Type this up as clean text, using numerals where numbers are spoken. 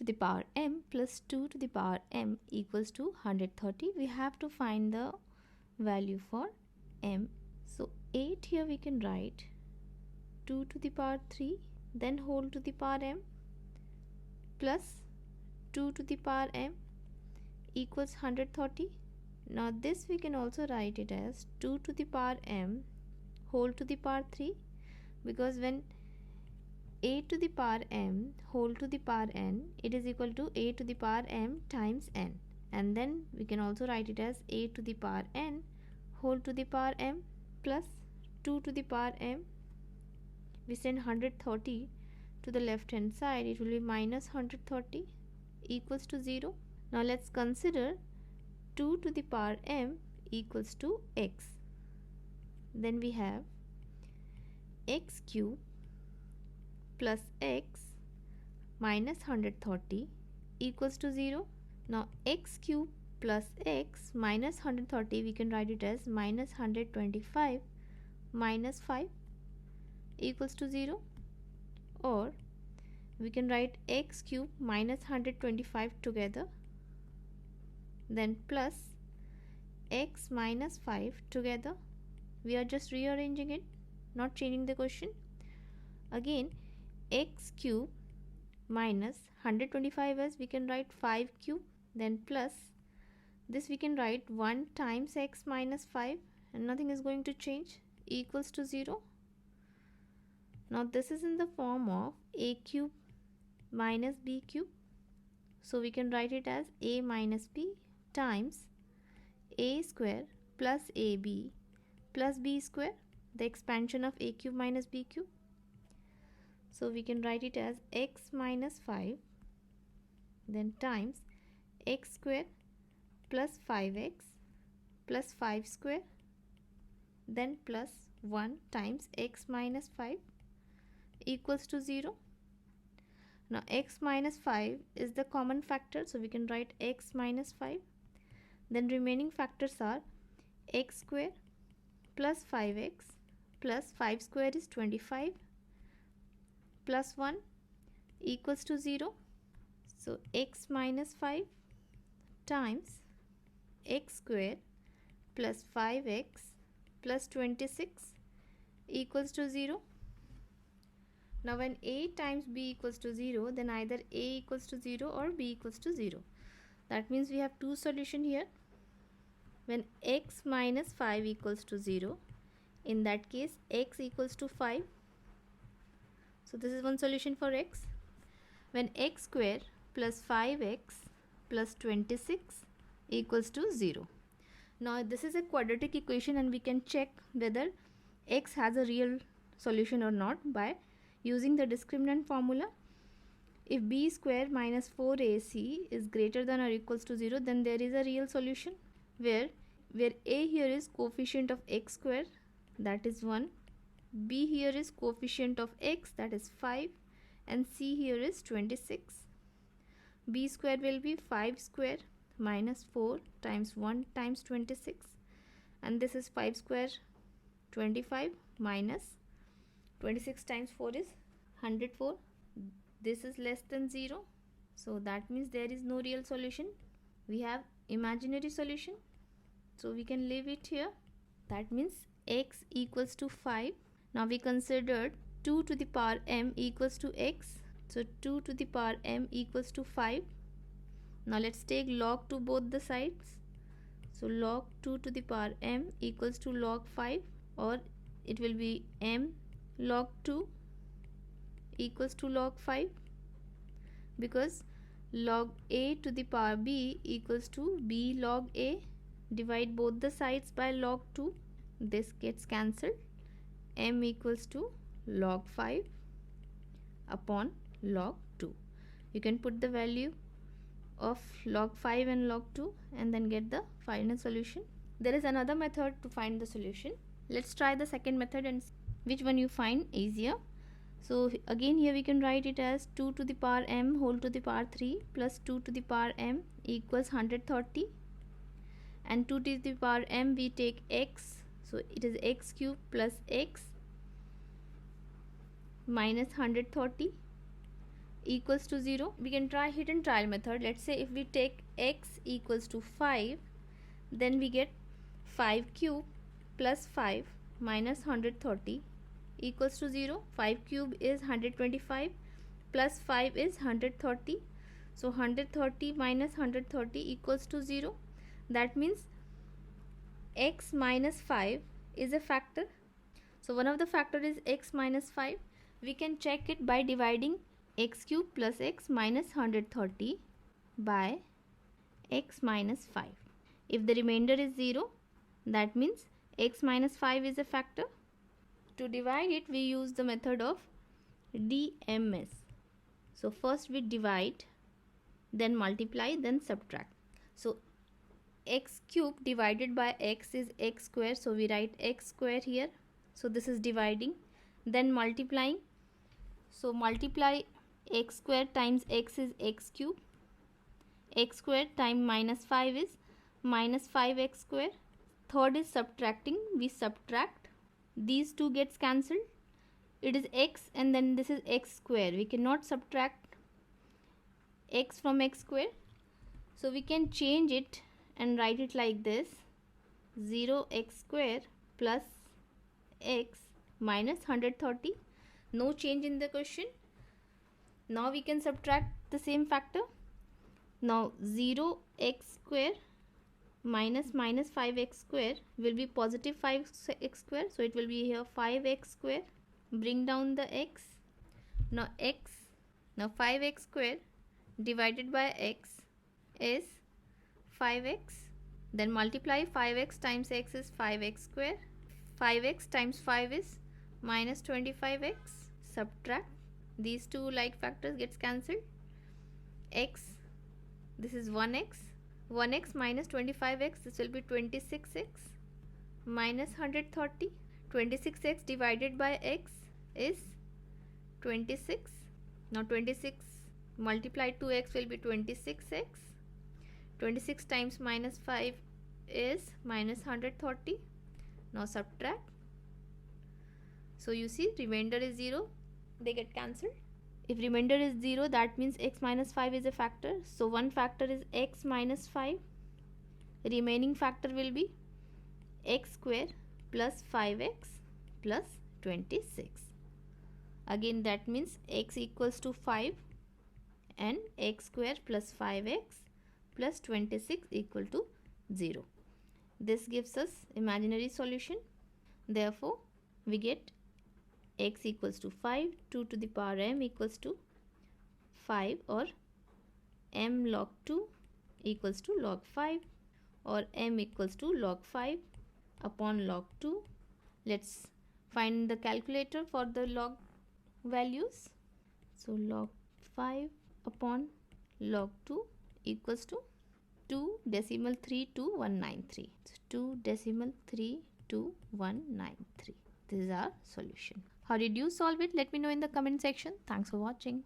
to the power m plus 2 to the power m equals to 130. We have to find the value for m. So 8 here we can write 2 to the power 3, then whole to the power m plus 2 to the power m equals 130. Now this we can also write it as 2 to the power m whole to the power 3, because when a to the power m whole to the power n, it is equal to a to the power m times n, and then we can also write it as a to the power n whole to the power m plus 2 to the power m. We send 130 to the left hand side, it will be minus 130 equals to 0. Now let's consider 2 to the power m equals to x. Then we have x cube plus x minus 130 equals to 0. Now x cube plus x minus 130, we can write it as minus 125 minus 5 equals to 0, or we can write x cube minus 125 together, then plus x minus 5 together. We are just rearranging it, not changing the question. Again x cube minus 125 as we can write 5 cube, then plus this we can write 1 times x minus 5, and nothing is going to change, equals to 0. Now this is in the form of a cube minus b cube, so we can write it as a minus b times a square plus ab plus b square, the expansion of a cube minus b cube. So we can write it as x minus 5 then times x square plus 5x plus 5 square, then plus 1 times x minus 5 equals to 0. Now x minus 5 is the common factor, so we can write x minus 5. Then remaining factors are x square plus 5x plus 5 square is 25 plus 1 equals to 0. So x minus 5 times x square plus 5x plus 26 equals to 0. Now when a times b equals to 0, then either a equals to 0 or b equals to 0. That means we have two solutions here. When x minus 5 equals to 0, in that case x equals to 5. So this is one solution for x. When x square plus 5x plus 26 equals to 0. Now this is a quadratic equation, and we can check whether x has a real solution or not by using the discriminant formula. If b square minus 4ac is greater than or equals to 0, then there is a real solution, where a here is coefficient of x square, that is 1, b here is coefficient of x, that is 5, and c here is 26. b square will be 5 square minus 4 times 1 times 26, and this is 5 square 25 minus 26 times 4 is 104. This is less than 0, so that means there is no real solution. We have imaginary solution, so we can leave it here. That means x equals to 5. Now we considered 2 to the power m equals to x, so 2 to the power m equals to 5. Now let's take log to both the sides. So log 2 to the power m equals to log 5, or it will be m log 2 equals to log 5, because log a to the power b equals to b log a. Divide both the sides by log 2, this gets cancelled. M equals to log 5 upon log 2. You can put the value of log 5 and log 2 and then get the final solution. There is another method to find the solution. Let's try the second method and see which one you find easier. So again here we can write it as 2 to the power m whole to the power 3 plus 2 to the power m equals 130, and 2 to the power m we take x, so it is x cube plus x minus 130 equals to 0, we can try hidden trial method. Let's say if we take x equals to 5, then we get 5 cube plus 5 minus 130 equals to 0. 5 cube is 125 plus 5 is 130. So 130 minus 130 equals to 0. That means x minus 5 is a factor. So one of the factor is x minus 5. We can check it by dividing x cube plus x minus 130 by x minus 5. If the remainder is 0, that means x minus 5 is a factor. To divide it, we use the method of DMS. So first we divide, then multiply, then subtract. So x cube divided by x is x square, so we write x square here. So this is dividing, then multiplying. So multiply x square times x is x cube. X square times minus 5 is minus 5x square. Third is subtracting. We subtract. These two gets cancelled. It is x and then this is x square. We cannot subtract x from x square. So we can change it and write it like this. 0x square plus x minus 130. No change in the question. Now we can subtract the same factor. Now 0x square minus 5x square will be positive 5x square. So it will be here 5x square. Bring down the x. Now 5x square divided by x is 5x. Then multiply 5x times x is 5x square. 5x times 5 is minus 25x. Subtract. These two like factors gets cancelled. X, this is 1x. 1x minus 25x, this will be 26x minus 130. 26x divided by x is 26. Now 26 multiplied to x will be 26x. 26 times minus 5 is minus 130. Now subtract. So you see remainder is 0. They get cancelled. If remainder is 0, that means x minus 5 is a factor. So one factor is x minus 5. Remaining factor will be x square plus 5x plus 26. Again that means x equals to 5 and x square plus 5x plus 26 equal to 0. This gives us imaginary solution. Therefore, we get x equals to 5, 2 to the power m equals to 5, or m log 2 equals to log 5, or m equals to log 5 upon log 2. Let's find the calculator for the log values. So log 5 upon log 2 equals to 2.32193. So 2.32193. This is our solution. How did you solve it? Let me know in the comment section. Thanks for watching.